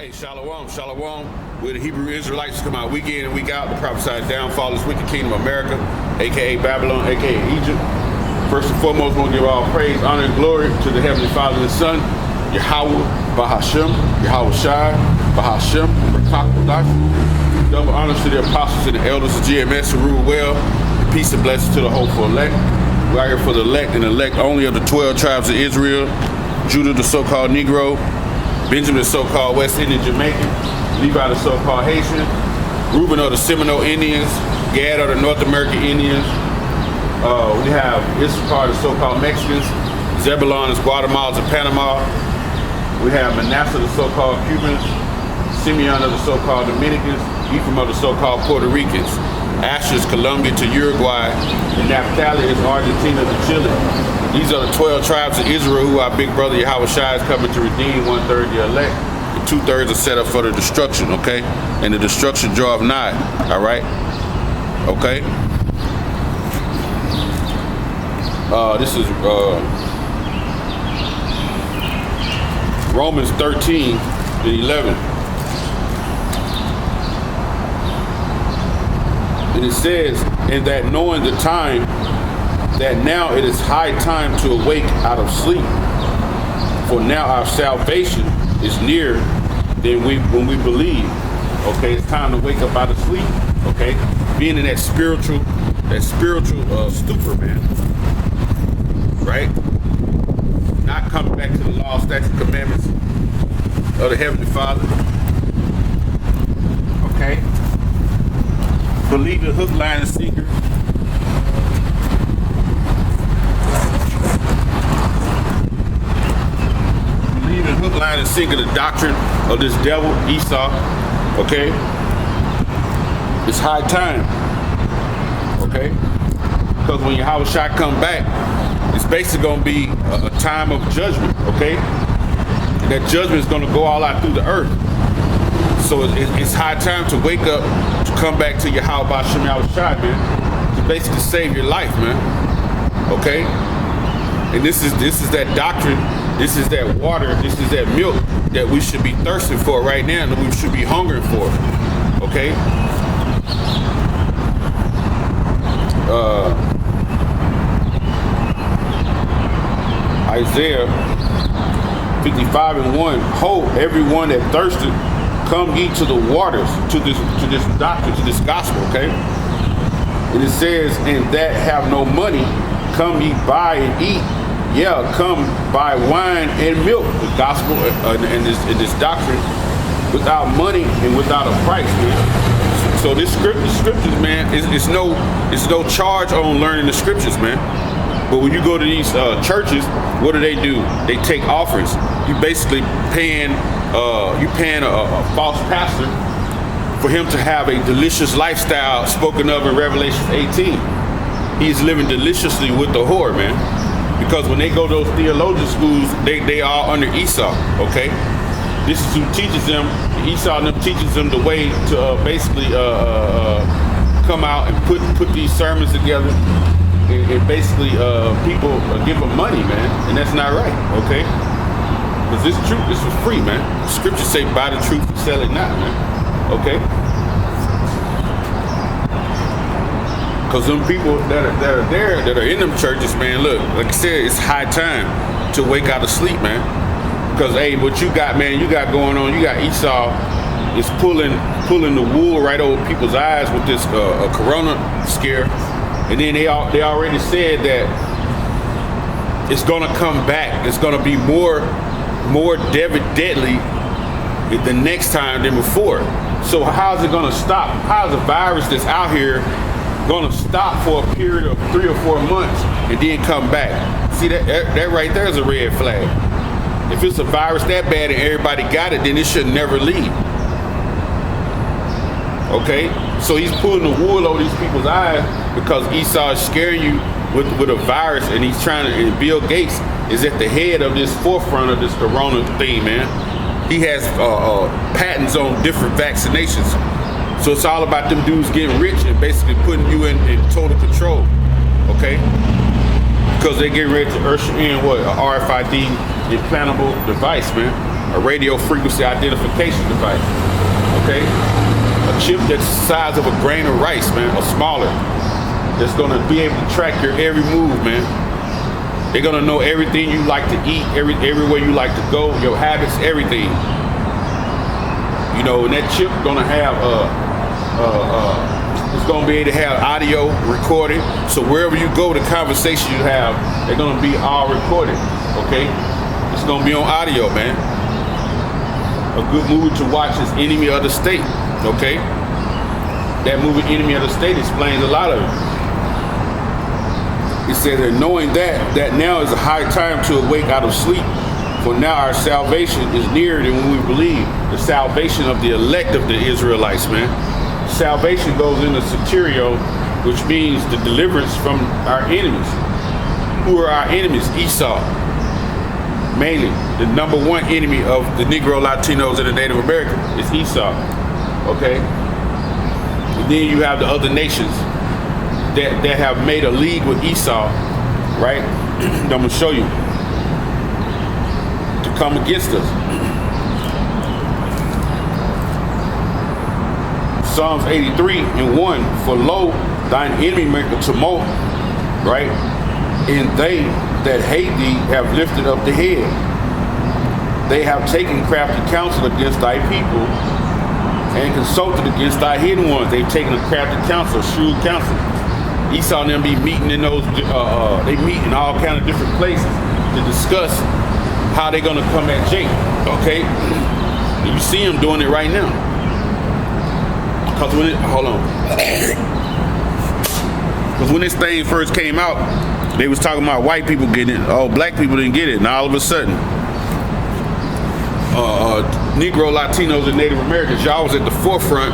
Hey, Shalom, Shalom. We're the Hebrew Israelites come out week in and week out to prophesy downfall of this wicked kingdom of America, aka Babylon, aka Egypt. First and foremost, we're going to give all praise, honor, and glory to the Heavenly Father and Son, Yahweh, Bahashem, Yahweh Shai, Bahashem, Rakak. Double honors to the apostles and the elders of GMS who rule well. Peace and blessings to the hopeful elect. We're out here for the elect and elect only of the 12 tribes of Israel, Judah, the so-called Negro, Benjamin, the so-called West Indian Jamaican, Levi, the so-called Haitian, Reuben of the Seminole Indians, Gad of the North American Indians. We have Issachar, the so-called Mexicans, Zebulon, the Guatemalans of Panama. We have Manasseh, the so-called Cubans, Simeon of the so-called Dominicans, Ephraim of the so-called Puerto Ricans, Asher is Colombia to Uruguay, and Naphtali is Argentina to Chile. These are the 12 tribes of Israel who our big brother Yahweh Shai is coming to redeem. 1/3 the elect, and 2/3 are set up for the destruction, okay? And the destruction draweth nigh, all right? Okay? This is Romans 13 and 11. And it says, in that knowing the time, that now it is high time to awake out of sleep. For now our salvation is nearer than when we believe. Okay, it's time to wake up out of sleep. Okay, being in that spiritual stupor, man. Right? Not coming back to the law, statutes, commandments of the Heavenly Father. Okay. Believe the hook, line, and sinker. Believe the hook, line, and sinker the doctrine of this devil, Esau. Okay? It's high time. Okay? Because when Yahweh Shai come back, it's basically going to be a time of judgment. Okay? And that judgment is going to go all out through the earth. So it's high time to wake up, to come back to Yahweh Bashem Yahweh Shai, man, to basically save your life, man. Okay? And this is that doctrine, this is that water, this is that milk that we should be thirsting for right now, that we should be hungering for. Okay? Isaiah 55:1, ho, everyone that thirsteth, come ye to the waters, to this doctrine, to this gospel, okay? And it says, and that have no money, come ye buy and eat. Yeah, come buy wine and milk, the gospel and this doctrine, without money and without a price, man. So this scriptures, man, it's no charge on learning the scriptures, man. But when you go to these churches, what do? They take offerings. You basically paying a false pastor for him to have a delicious lifestyle spoken of in Revelation 18. He's living deliciously with the whore, man. Because when they go to those theologian schools, they are under Esau, okay? This is who teaches them, Esau teaches them the way to basically come out and put these sermons together. And basically people give them money, man. And that's not right, okay? Because this truth is for free, man. Scriptures say buy the truth and sell it not, man. Okay? Because them people that are there, that are in them churches, man, look, like I said, it's high time to wake out of sleep, man. Because, hey, what you got, man, you got going on, you got Esau is pulling the wool right over people's eyes with this corona scare. And then they already said that it's gonna come back. It's gonna be more deadly the next time than before. So how's it gonna stop? How's a virus that's out here gonna stop for a period of 3 or 4 months and then come back? See, that right there is a red flag. If it's a virus that bad and everybody got it, then it should never leave. Okay? So he's pulling the wool over these people's eyes because Esau is scaring you with a virus, and he's trying to, and Bill Gates is at the head of this forefront of this corona thing, man. He has patents on different vaccinations. So it's all about them dudes getting rich and basically putting you in total control, okay? Because they get ready to usher in what, a RFID implantable device, man. a radio frequency identification device. Okay? A chip that's the size of a grain of rice, man, or smaller. That's gonna be able to track your every move, man. They're gonna know everything you like to eat, everywhere you like to go, your habits, everything. You know, and that chip gonna have it's gonna be able to have audio recorded. So wherever you go, the conversation you have, they're gonna be all recorded. Okay? It's gonna be on audio, man. A good movie to watch is Enemy of the State. Okay? That movie Enemy of the State explains a lot of it. It says that knowing that now is a high time to awake out of sleep, for now our salvation is nearer than when we believe. The salvation of the elect of the Israelites, man. Salvation goes into soterio, which means the deliverance from our enemies. Who are our enemies? Esau. Mainly, the number one enemy of the Negro, Latinos, and the Native Americans is Esau. Okay? And then you have the other nations that have made a league with Esau, right? I'm gonna show you, to come against us. Psalms 83:1, for lo, thine enemy make a tumult, right? And they that hate thee have lifted up the head. They have taken crafty counsel against thy people and consulted against thy hidden ones. They've taken a crafty counsel, shrewd counsel. Esau and them be meeting in those, they meet in all kind of different places to discuss how they're gonna come at Jake, okay? And you see them doing it right now. Cause when Cause when this thing first came out, they was talking about white people getting it, black people didn't get it, and all of a sudden, Negro, Latinos, and Native Americans, y'all was at the forefront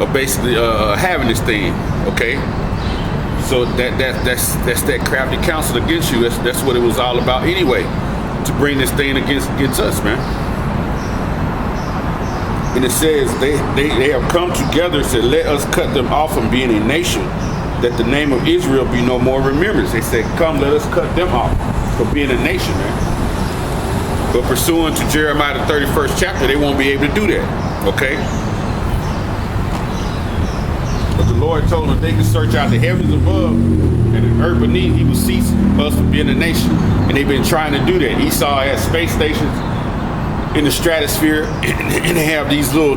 of basically having this thing, okay? So that's that crafty counsel against you. That's what it was all about anyway, to bring this thing against us, man. And it says they have come together and said, let us cut them off from being a nation, that the name of Israel be no more remembered. They said, come, let us cut them off from being a nation, man. But pursuant to Jeremiah the 31st chapter, they won't be able to do that, okay? But the Lord told them they could search out the heavens above and the earth beneath. He would cease us from being a nation. And they've been trying to do that. Esau has space stations in the stratosphere, and they have these little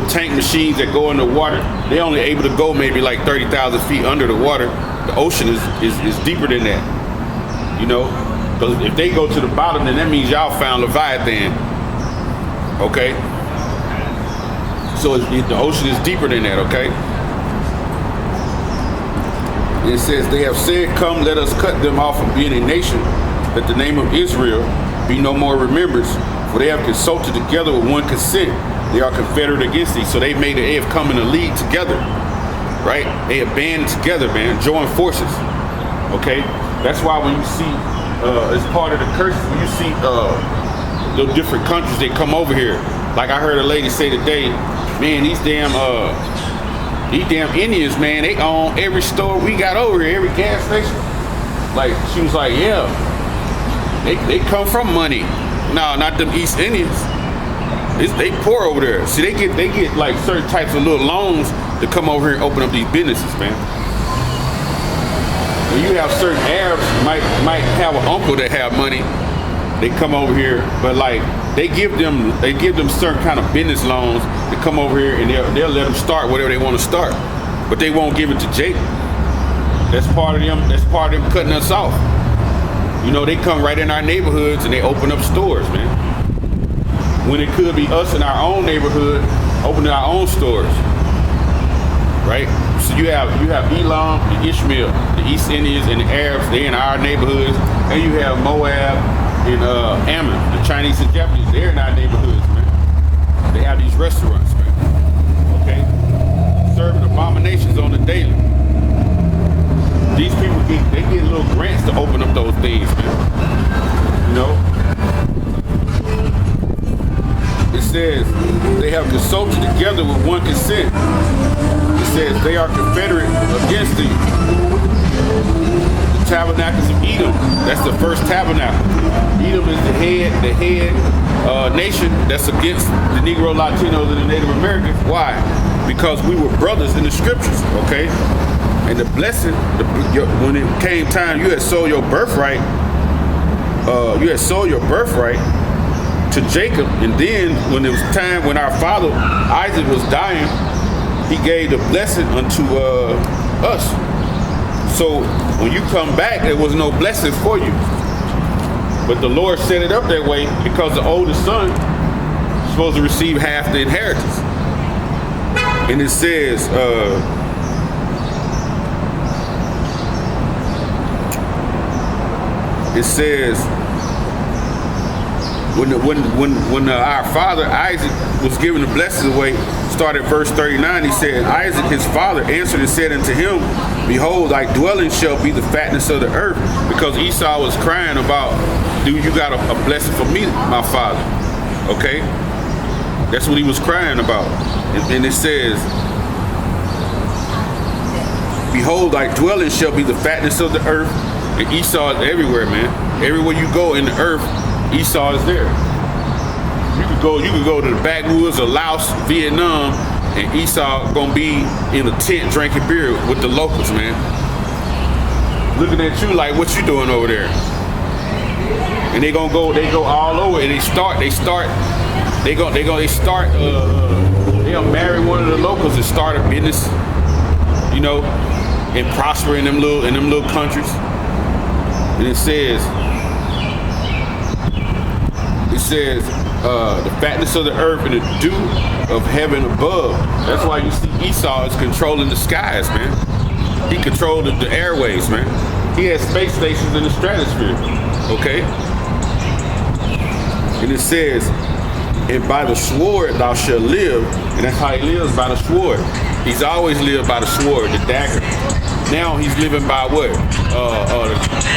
tank machines that go in the water. They're only able to go maybe like 30,000 feet under the water. The ocean is deeper than that, you know? Because if they go to the bottom, then that means y'all found Leviathan, okay? So the ocean is deeper than that, okay? It says, they have said, come, let us cut them off from being a nation, that the name of Israel be no more remembered. For they have consulted together with one consent. They are confederate against thee. So they have come in a league together, right? They have banded together, man, joined forces, okay? That's why when you see, as part of the curses, when you see the different countries that come over here, like I heard a lady say today, man, these damn Indians, man, they own every store we got over here, every gas station. Like, she was like, yeah, they come from money. No, not them East Indians. They poor over there. See, they get like certain types of little loans to come over here and open up these businesses, man. When you have certain Arabs might have an uncle that have money. They come over here, but like they give them certain kind of business loans to come over here, and they'll let them start whatever they want to start, but they won't give it to Jake. That's part of them cutting us off. You know, they come right in our neighborhoods and they open up stores, man. When it could be us in our own neighborhood opening our own stores, right? So you have Elam, the Ishmael, the East Indians, and the Arabs. They're in our neighborhoods, and you have Moab and Ammon, the Chinese and Japanese. They're in our neighborhoods, man. They have these restaurants, man. Okay, serving abominations on the daily. These people get little grants to open up those things, man. You know? It says they have consulted together with one consent. It says they are confederate against thee. tabernacles of Edom. That's the first tabernacle. Edom is the head nation that's against the Negro, Latinos, and the Native Americans. Why? Because we were brothers in the scriptures, okay? And the blessing, when it came time, you had sold your birthright. To Jacob, and then when it was time, when our father Isaac was dying, he gave the blessing unto us. So when you come back, there was no blessing for you. But the Lord set it up that way because the oldest son is supposed to receive half the inheritance. And it says, when our father Isaac was giving the blessings away, started verse 39, he said, Isaac his father answered and said unto him, behold, thy dwelling shall be the fatness of the earth, because Esau was crying about, dude, you got a blessing for me, my father. Okay? That's what he was crying about. And it says, behold, thy dwelling shall be the fatness of the earth. And Esau is everywhere, man. Everywhere you go in the earth, Esau is there. You could go to the backwoods of Laos, Vietnam, and Esau gonna be in a tent drinking beer with the locals, man. Looking at you like, what you doing over there? And they go all over, and they'll marry one of the locals and start a business, you know, and prosper in them little countries. And it says, the fatness of the earth and the dew of heaven above. That's why you see Esau is controlling the skies, man. He controlled the airways, man. He has space stations in the stratosphere, okay? And it says, and by the sword thou shalt live. And that's how he lives, by the sword. He's always lived by the sword, the dagger. Now he's living by what?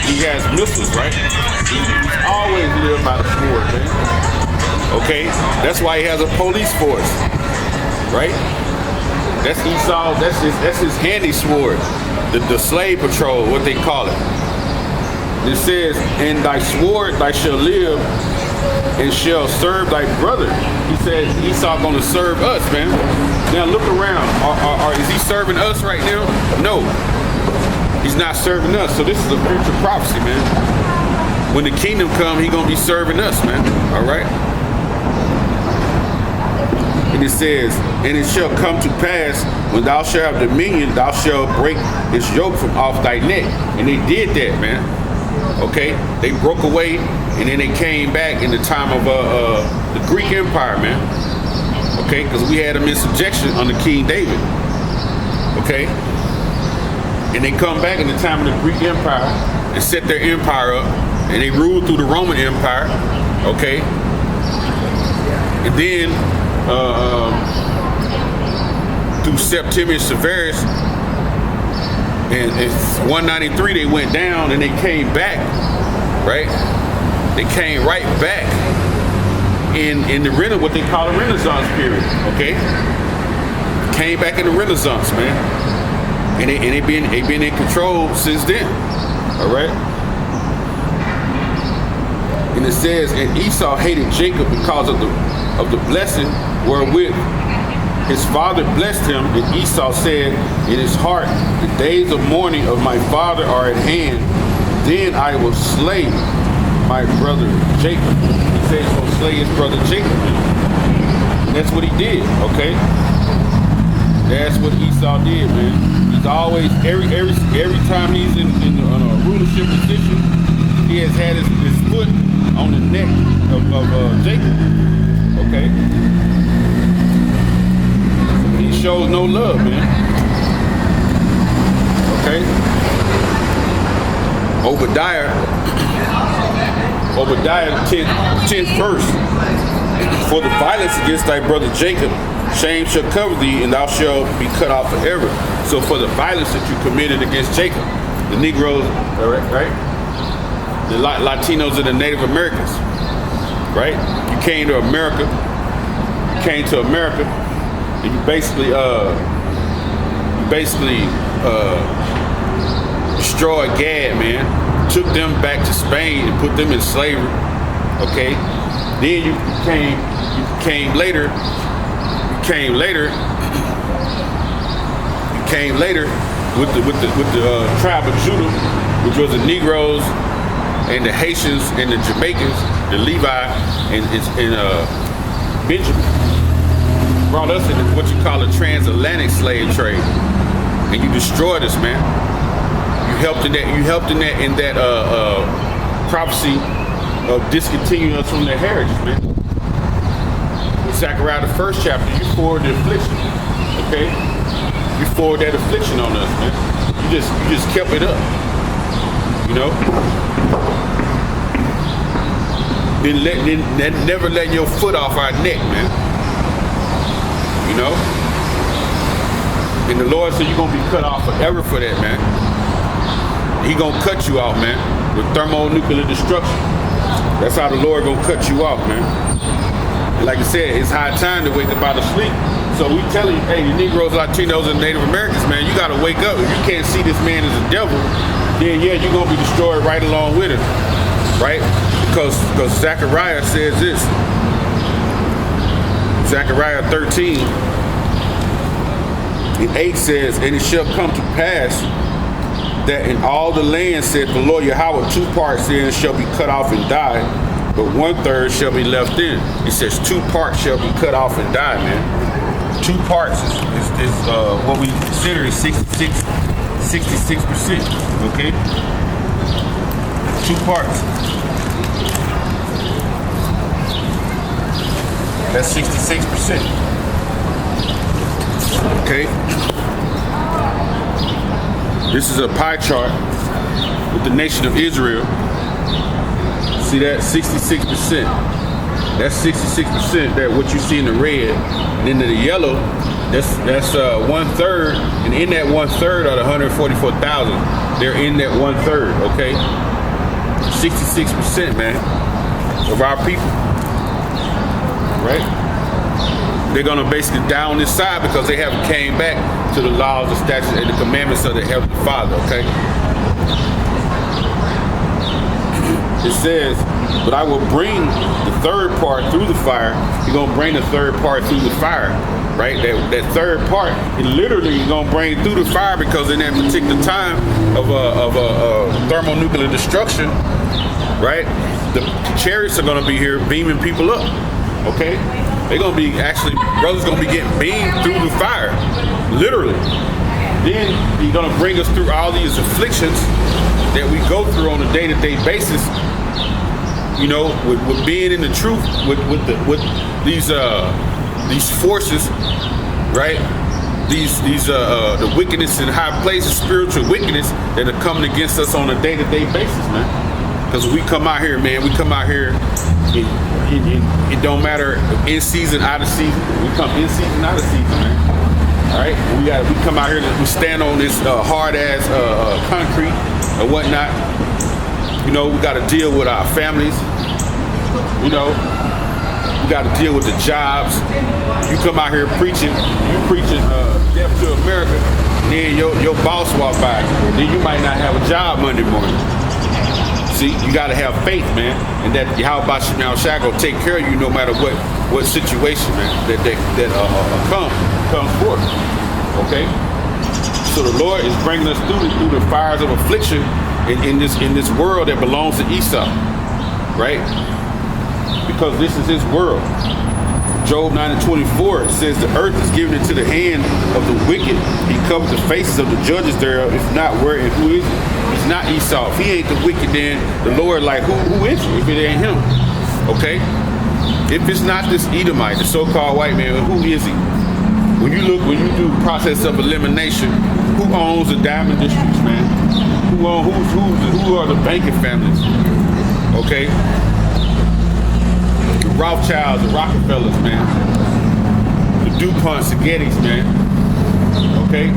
He has missiles, right? He's always lived by the sword, man. Okay? That's why he has a police force, right? That's Esau, that's his handy sword. The slave patrol, what they call it. It says, and thy sword thy shalt live, and shall serve thy brother. He said Esau gonna serve us, man. Now look around. Is he serving us right now? No. He's not serving us. So this is a future prophecy, man. When the kingdom come, he gonna be serving us, man. All right. And it says, and it shall come to pass when thou shalt have dominion, thou shalt break his yoke from off thy neck. And they did that, man. Okay, they broke away, and then they came back in the time of the Greek Empire, man. Okay, because we had them in subjection under King David. Okay, and they come back in the time of the Greek Empire and set their empire up, and they ruled through the Roman Empire. Okay, and then through Septimius Severus. And in 193, they went down and they came back, right? They came right back in the what they call the Renaissance period, okay? Came back in the Renaissance, man. And they've been in control since then, all right? And it says, and Esau hated Jacob because of the blessing wherewith his father blessed him, and Esau said in his heart, the days of mourning of my father are at hand, then I will slay my brother Jacob. He said he's going to slay his brother Jacob. And that's what he did, okay? That's what Esau did, man. He's always, every time he's in a rulership position, he has had his foot on the neck of Jacob, okay? He shows no love, man. Okay? Obadiah 10th verse. For the violence against thy brother Jacob, shame shall cover thee, and thou shalt be cut off forever. So for the violence that you committed against Jacob, the Negroes, right? The Latinos and the Native Americans, right? You came to America. And you basically destroyed Gad, man. Took them back to Spain and put them in slavery. Okay. Then you came later with the tribe of Judah, which was the Negroes and the Haitians and the Jamaicans, the Levi and Benjamin. Brought us into what you call a transatlantic slave trade, and you destroyed us, man. You helped in that prophecy of discontinuing us from their heritage, man. In Zechariah the 1st chapter, you forward the affliction, okay? You forward that affliction on us, man. You just kept it up, you know. Then never let your foot off our neck, man. You know. And the Lord said you're gonna be cut off forever for that, man. He gonna cut you off, man, with thermonuclear destruction. That's how the Lord gonna cut you off, man. And like I said, it's high time to wake up out of sleep. So we telling you, hey, the Negroes, Latinos, and Native Americans, man, you gotta wake up. If you can't see this man as a devil, then yeah, you're gonna be destroyed right along with him, right? Because Zechariah says this. Zechariah 13:8 says, and it shall come to pass that in all the land, said the Lord Yahweh, 2 parts therein shall be cut off and die, but 1/3 shall be left in. It says 2 parts shall be cut off and die, man. 2 parts is what we consider is 66%, okay? 2 parts. That's 66%. Okay. This is a pie chart with the nation of Israel. See that? 66%. That's 66%. That what you see in the red. And in the yellow, that's 1/3. And in that 1/3 are the 144,000. They're in that 1/3. Okay. 66%, man, of our people. Right? They're gonna basically die on this side because they haven't came back to the laws, the statutes, and the commandments of the Heavenly Father, okay? It says, but I will bring the 3rd part through the fire. You're gonna bring the 3rd part through the fire, right? That 3rd part, it literally you're gonna bring it through the fire because in that particular time of thermonuclear destruction, right? The chariots are gonna be here beaming people up. Okay, they're gonna be brothers gonna be getting beamed through the fire, literally. Then he's gonna bring us through all these afflictions that we go through on a day-to-day basis. You know, with being in the truth, with these forces, right? The wickedness in high places, spiritual wickedness that are coming against us on a day-to-day basis, man. Because we come out here, man, we come out here. It don't matter in season, out of season. We come in season, out of season, man. All right, we come out here. We stand on this hard ass concrete or whatnot. You know, we got to deal with our families. You know, we got to deal with the jobs. You come out here preaching, death to America. And then your boss walk by. Then you might not have a job Monday morning. See, you gotta have faith, man, and that Yahweh Shah gonna take care of you no matter what situation, man, that comes forth. Okay, so the Lord is bringing us through the fires of affliction in this world that belongs to Esau, right? Because this is his world. Job 9:24 says the earth is given into the hand of the wicked. He covers the faces of the judges thereof. If not, where and who is it? It's not Esau. If he ain't the wicked, then the Lord, like, who is it if it ain't him? Okay? If it's not this Edomite, the so-called white man, who is he? When you do process of elimination, who owns the diamond districts, man? Who are the banking families? Okay? The Rothschilds, the Rockefellers, man. The DuPonts, the Gettys, man. Okay?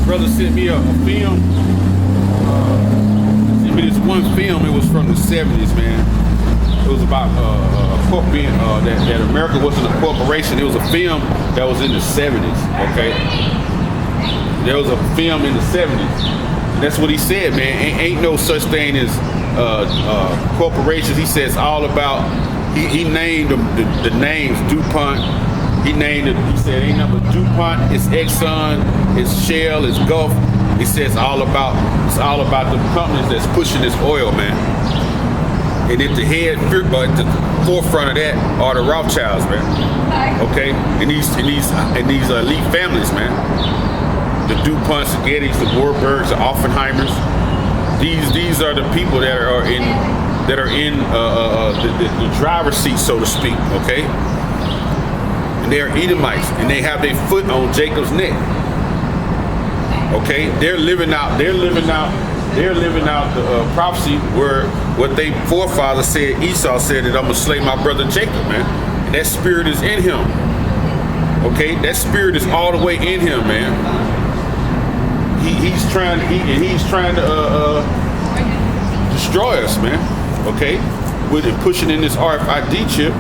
Brother sent me a film. Sent me this one film. It was from the 70s, man. It was about that America wasn't a corporation. It was a film that was in the 70s. Okay. There was a film in the 70s. And that's what he said, man. Ain't no such thing as corporations. He says all about, he named the names DuPont. He named it, he said ain't nothing but DuPont, it's Exxon, it's Shell, it's Gulf. He says it's all about the companies that's pushing this oil, man. And at the forefront of that are the Rothschilds, man. Okay, and these elite families, man. The DuPonts, the Gettys, the Warburgs, the Oppenheimers. These are the people that are in the driver's seat, so to speak. Okay, and they are Edomites, and they have their foot on Jacob's neck. Okay, they're living out the prophecy where what they forefathers said. Esau said that I'm gonna slay my brother Jacob, man. And that spirit is in him. Okay, that spirit is all the way in him, man. He's trying to destroy us, man. Okay, with it pushing in this RFID chip,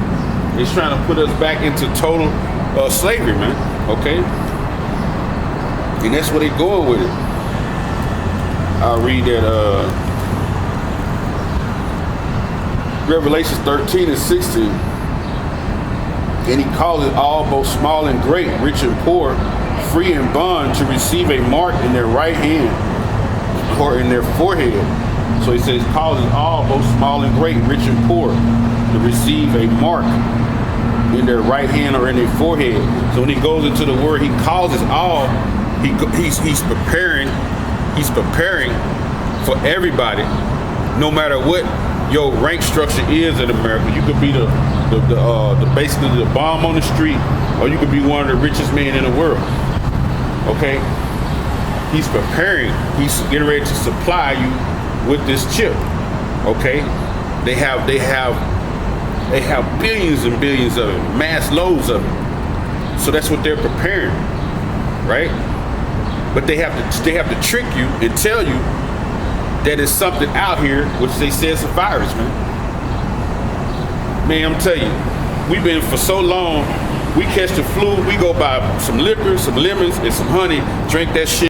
he's trying to put us back into total slavery, man. Okay, and that's where they're going with it. I'll read that Revelations 13 and 16. And he calls it all, both small and great, rich and poor, free and bond, to receive a mark in their right hand or in their forehead. So he says, calls it all, both small and great, rich and poor, to receive a mark in their right hand or in their forehead. So when he goes into the word, he calls it all. He's preparing for everybody, no matter what your rank structure is in America. You could be the basically the bomb on the street, or you could be one of the richest men in the world. Okay, he's preparing. He's getting ready to supply you with this chip. Okay, they have billions and billions of it, mass loads of it. So that's what they're preparing, right? But they have to trick you and tell you that it's something out here, which they say it's a virus, man. Man, I'm telling you, we've been for so long. We catch the flu, we go buy some liquor, some lemons, and some honey, drink that shit.